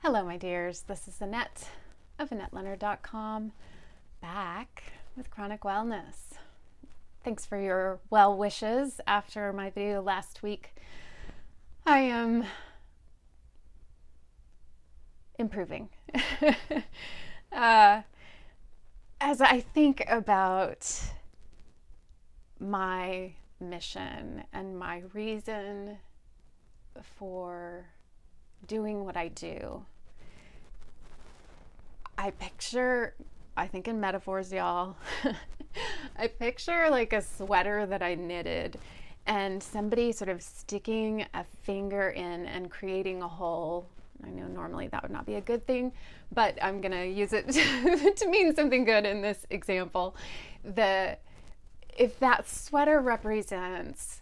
Hello, my dears. This is Annette of AnnetteLeonard.com, back with Chronic Wellness. Thanks for your well wishes after my video last week. I am improving. As I think about my mission and my reason for doing what I do, I think in metaphors, y'all. I picture like a sweater that I knitted and somebody sort of sticking a finger in and creating a hole. I know normally that would not be a good thing, but I'm going to use it to mean something good in this example. If that sweater represents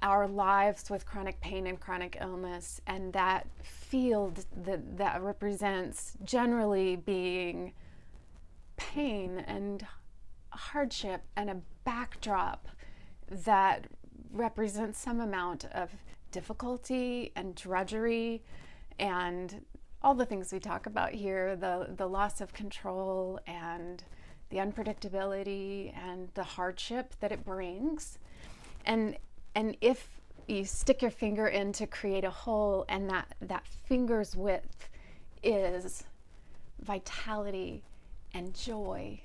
our lives with chronic pain and chronic illness, and that field that represents generally being pain and hardship and a backdrop that represents some amount of difficulty and drudgery and all the things we talk about here, the loss of control and the unpredictability and the hardship that it brings. And if you stick your finger in to create a hole, and that finger's width is vitality and joy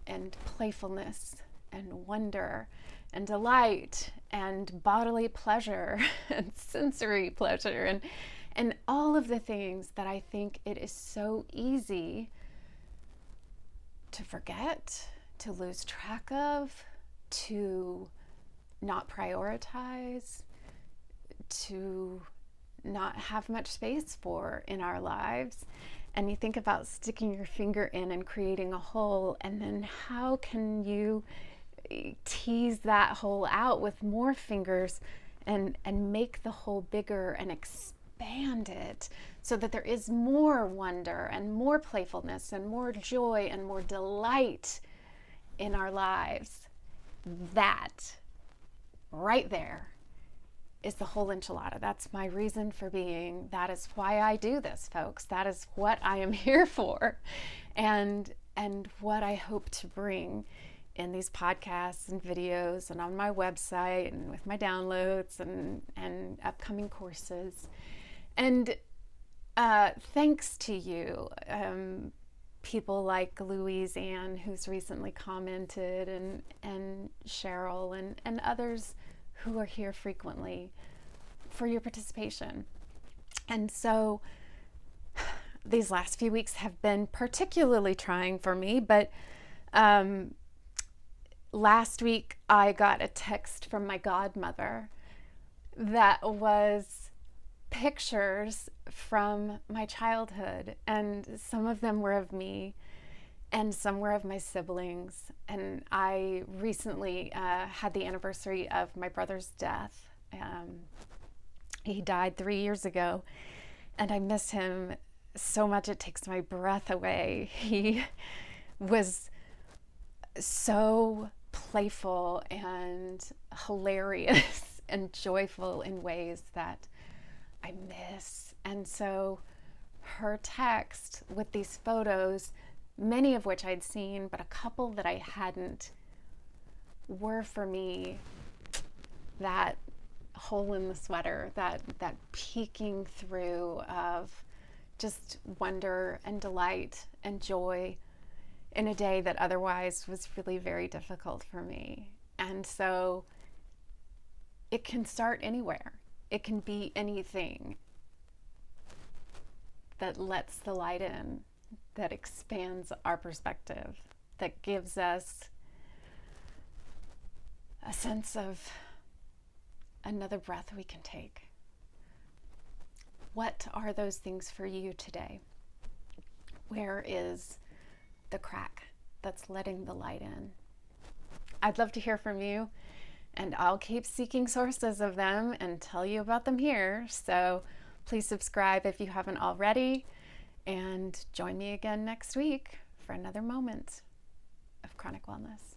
and playfulness and wonder and delight and bodily pleasure and sensory pleasure and all of the things that I think it is so easy to forget, to lose track of, to not prioritize, to not have much space for in our lives. And you think about sticking your finger in and creating a hole, and then how can you tease that hole out with more fingers and make the hole bigger and expand it so that there is more wonder and more playfulness and more joy and more delight in our lives. That right there is the whole enchilada. That's my reason for being. That is why I do this, folks. That is what I am here for, and what I hope to bring in these podcasts and videos and on my website and with my downloads and upcoming courses. And thanks to you, people like Louise Ann, who's recently commented, and Cheryl and others who are here frequently, for your participation. And so these last few weeks have been particularly trying for me, but last week I got a text from my godmother that was pictures from my childhood, and some of them were of me and some were of my siblings. And I recently had the anniversary of my brother's death. He died 3 years ago, and I miss him so much it takes my breath away. He was so playful and hilarious and joyful in ways that I miss. And so her text with these photos, many of which I'd seen, but a couple that I hadn't, were for me that hole in the sweater, that peeking through of just wonder and delight and joy in a day that otherwise was really very difficult for me. And so it can start anywhere. It can be anything that lets the light in, that expands our perspective, that gives us a sense of another breath we can take. What are those things for you today? Where is the crack that's letting the light in? I'd love to hear from you, and I'll keep seeking sources of them and tell you about them here. So please subscribe if you haven't already, and join me again next week for another moment of chronic wellness.